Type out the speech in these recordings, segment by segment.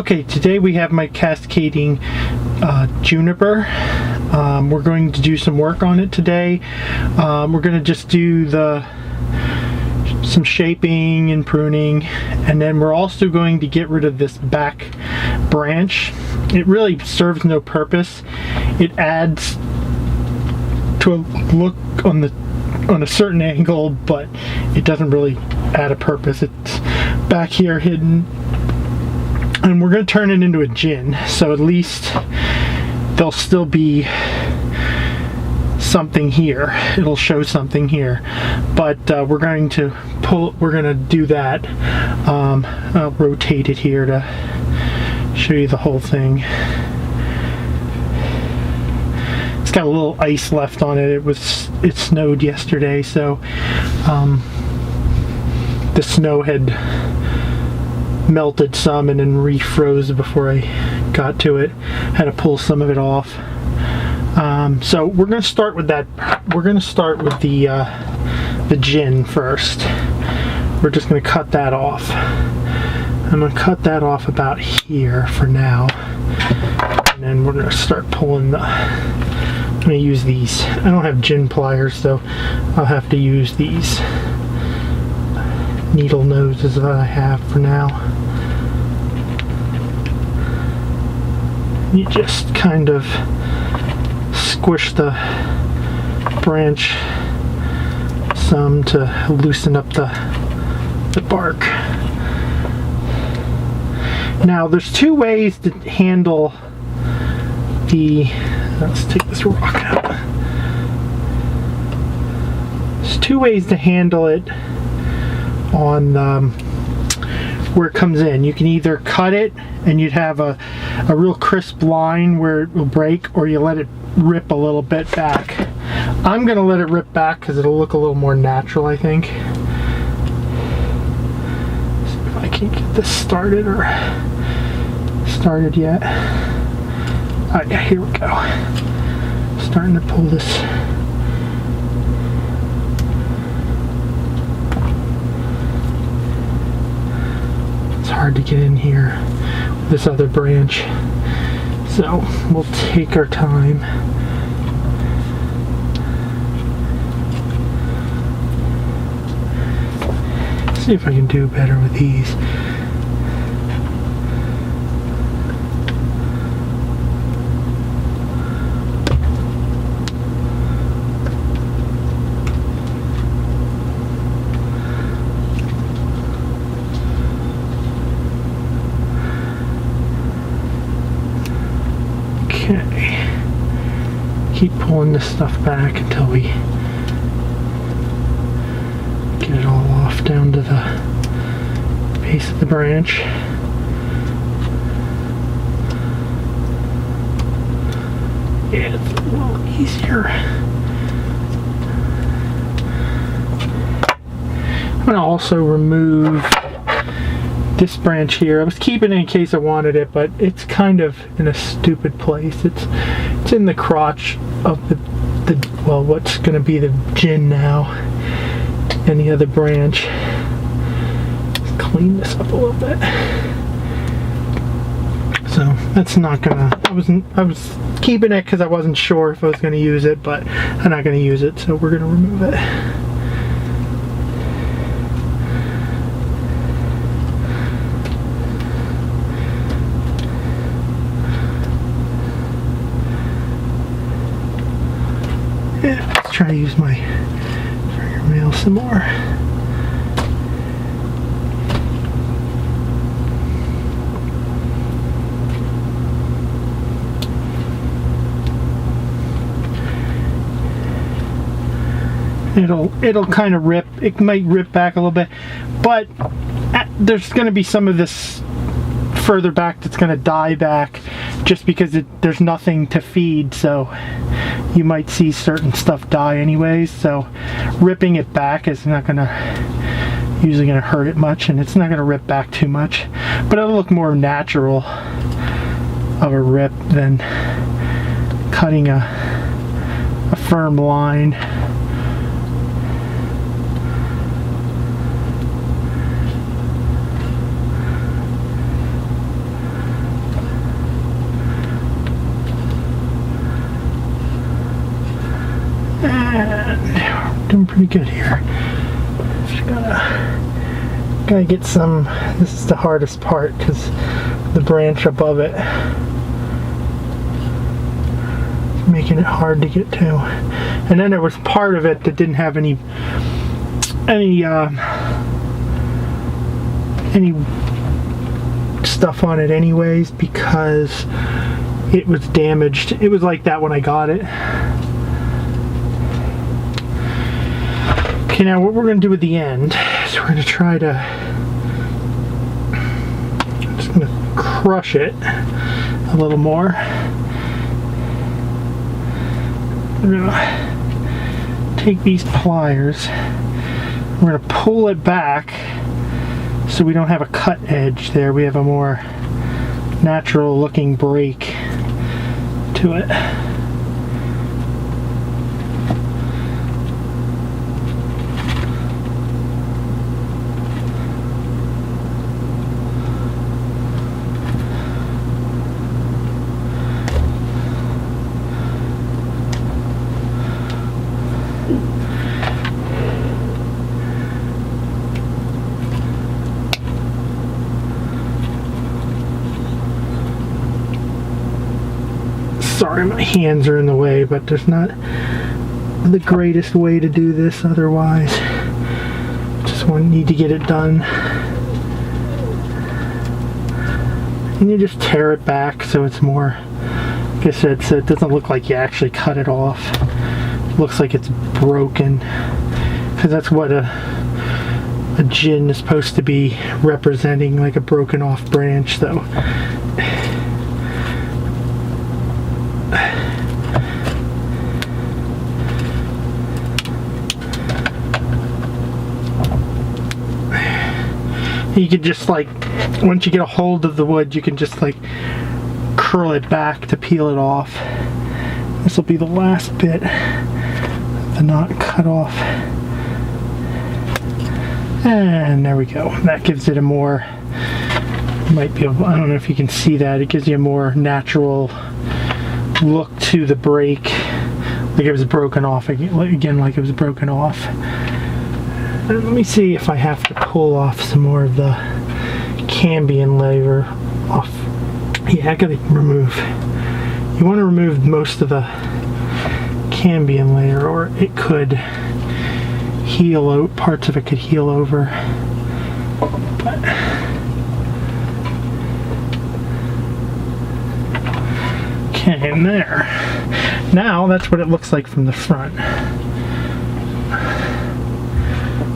Okay, today we have my Cascading Juniper. We're going to do some work on it today. We're going to just do some shaping and pruning, and then we're also going to get rid of this back branch. It really serves no purpose. It adds to a look on a certain angle, but it doesn't really add a purpose. It's back here hidden. And we're going to turn it into a gin, so at least there'll still be something here. It'll show something here, but we're going to do that. I'll rotate it here to show you the whole thing. It's got a little ice left on it. It snowed yesterday, so the snow had melted some and then refroze before I got to it. Had to pull some of it off. So we're going to start with that. We're going to start with the gin first. We're just going to cut that off. I'm going to cut that off about here for now, and then we're going to start pulling I'm going to use these. I don't have gin pliers, so I'll have to use these needle noses that I have for now. You just kind of squish the branch some to loosen up the bark. Now there's two ways to handle let's take this rock out. There's two ways to handle it on where it comes in. You can either cut it and you'd have a real crisp line where it will break, or you let it rip a little bit back. I'm gonna let it rip back because it'll look a little more natural, I think. See if I can get this started yet. Oh yeah, here we go. Starting to pull this. Hard to get in here with this other branch, so we'll take our time. See if I can do better with these. Keep pulling this stuff back until we get it all off down to the base of the branch. Yeah, it's a little easier. I'm going to also remove this branch here. I was keeping it in case I wanted it, but it's kind of in a stupid place. It's in the crotch of well, what's going to be the gin now, and the other branch. Let's clean this up a little bit. So that's not gonna. I was keeping it because I wasn't sure if I was going to use it, but I'm not going to use it, so we're going to remove it. Yeah, let's try to use my fingernail some more. It'll kind of rip. It might rip back a little bit, but there's going to be some of this further back that's going to die back just because there's nothing to feed, so you might see certain stuff die anyways, so ripping it back is not usually gonna hurt it much, and it's not gonna rip back too much, but it'll look more natural of a rip than cutting a firm line. pretty good here. Just gotta get some. This is the hardest part because the branch above it, making it hard to get to. And then there was part of it that didn't have any stuff on it anyways, because it was damaged. It was like that when I got it. Okay, now what we're going to do at the end is we're going to try to, I'm just going to crush it a little more. We're going to take these pliers, we're going to pull it back so we don't have a cut edge there. We have a more natural looking break to it. Sorry, my hands are in the way, but there's not the greatest way to do this otherwise. Just need to get it done. And you just tear it back so it's more, like I said, so it doesn't look like you actually cut it off. It looks like it's broken, because that's what a gin is supposed to be representing, like a broken off branch, though. You could just, like, once you get a hold of the wood, you can just like curl it back to peel it off. This will be the last bit of the knot cut off. And there we go. That gives it a more, might be able, I don't know if you can see that, it gives you a more natural look to the break, like it was broken off again, like it was broken off. And let me see if I have to pull off some more of the cambium layer off. Yeah, I gotta remove, you want to remove most of the cambium layer, or it could heal out, parts of it could heal over. But okay, and there. Now that's what it looks like from the front.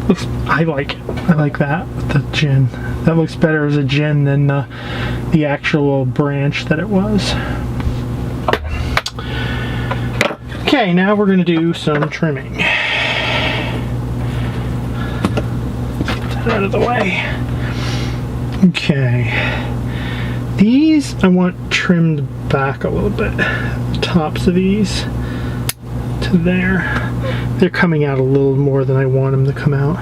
Looks, I like it. I like that with the gin. That looks better as a gin than the actual branch that it was. Okay, now we're going to do some trimming. Get that out of the way. Okay. These I want trimmed back a little bit. The tops of these to there. They're coming out a little more than I want them to come out.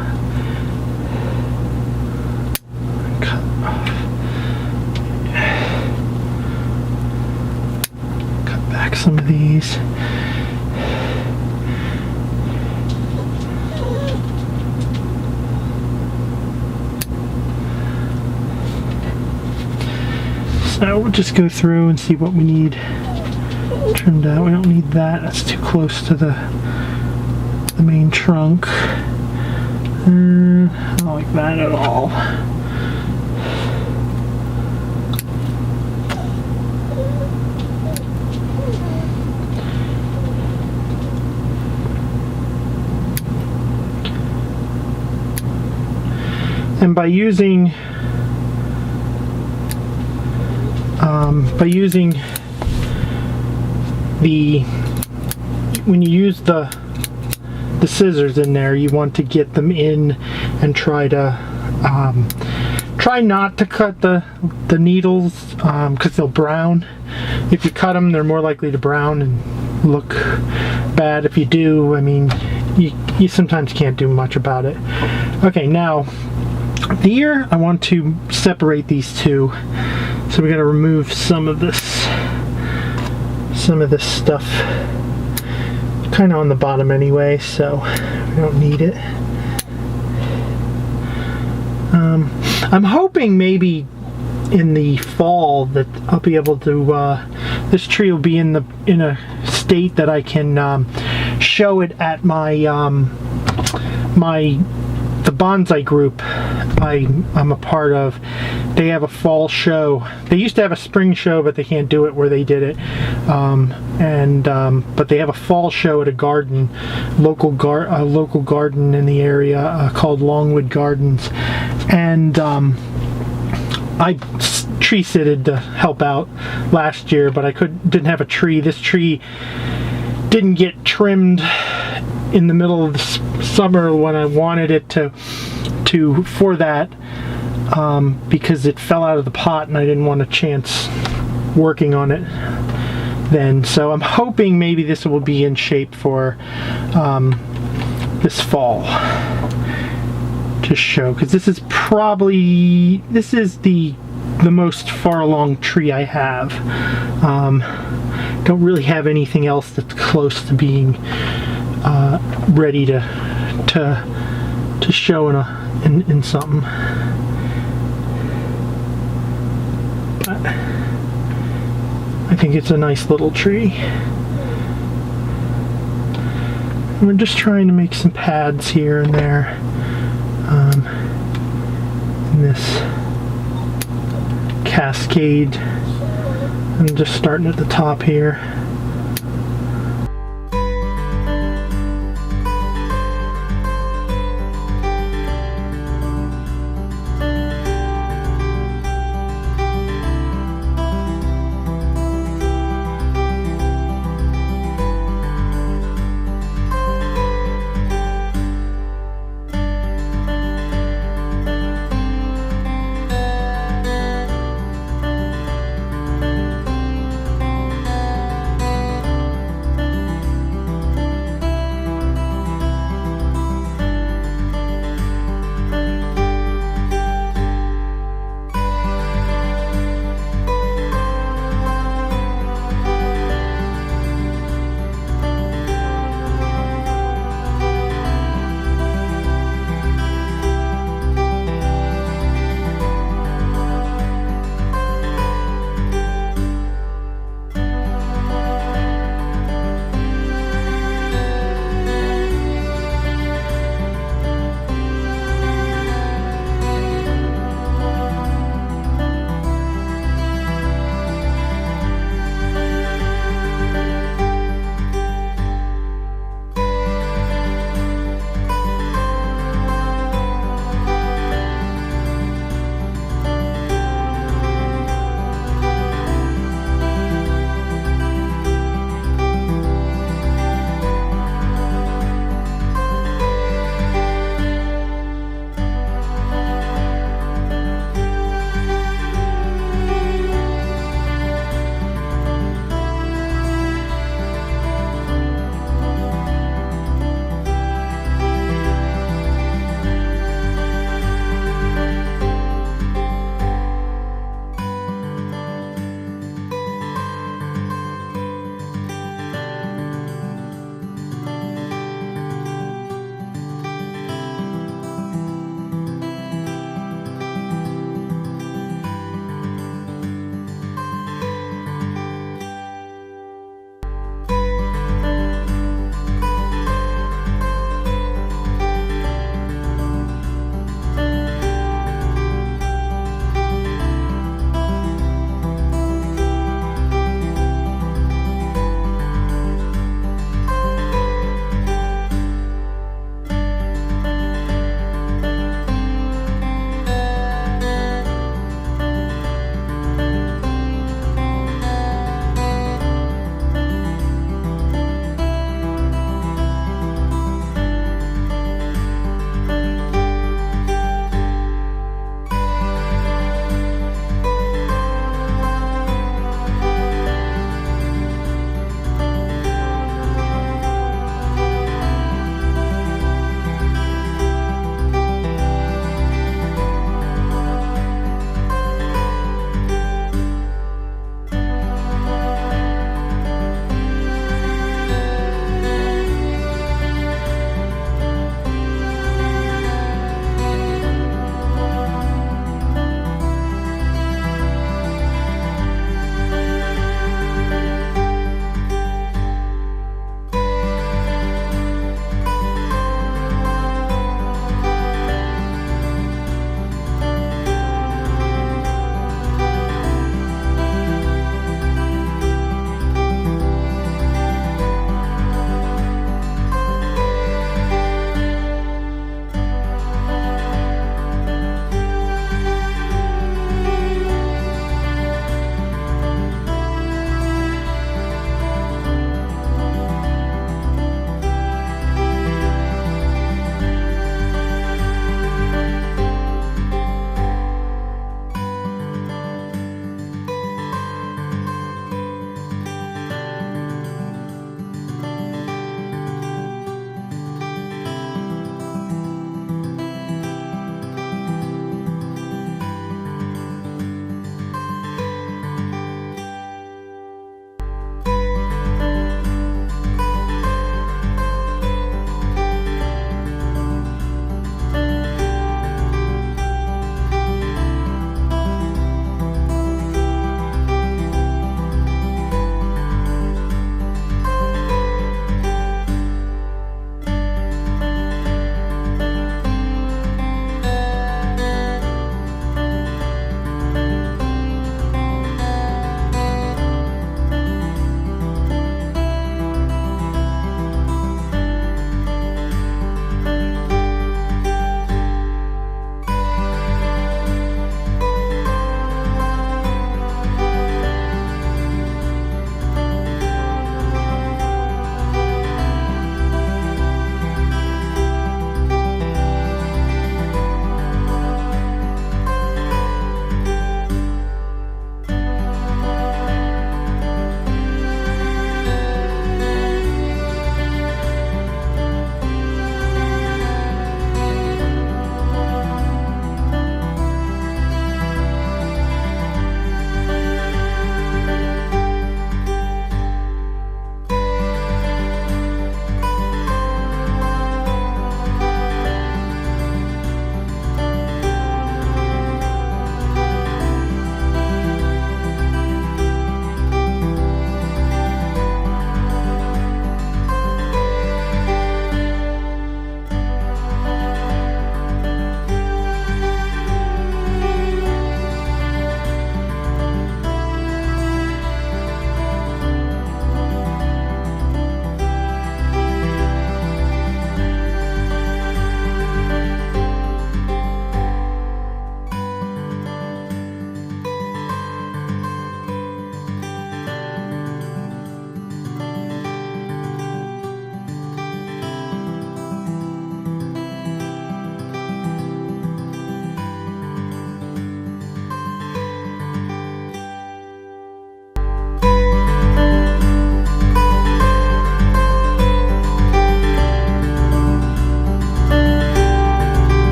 Cut back some of these. So we'll just go through and see what we need trimmed out. We don't need that. That's too close to the main trunk. I don't like that at all. And by using when you use the scissors in there, you want to get them in and try not to cut the needles, because they'll brown. If you cut them, they're more likely to brown and look bad. If you do, I mean, you sometimes can't do much about it. Okay, now here I want to separate these two, so we got to remove some of this stuff kind of on the bottom anyway, so we don't need it. I'm hoping maybe in the fall that I'll be able to, this tree will be in a state that I can show it at my the bonsai group I'm a part of. They have a fall show. They used to have a spring show, but they can't do it where they did it. But they have a fall show at a garden, local garden in the area called Longwood Gardens, and I tree sitted to help out last year, but I didn't have a tree. This tree didn't get trimmed in the middle of the summer when I wanted it to for that, because it fell out of the pot and I didn't want a chance working on it then. So I'm hoping maybe this will be in shape for this fall to show, because this is the most far along tree I have. Don't really have anything else that's close to being ready to show in something. But I think it's a nice little tree. We're just trying to make some pads here and there in this cascade. I'm just starting at the top here.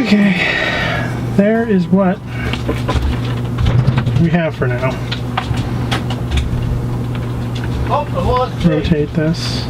Okay, there is what we have for now. Oh, I lost Rotate this.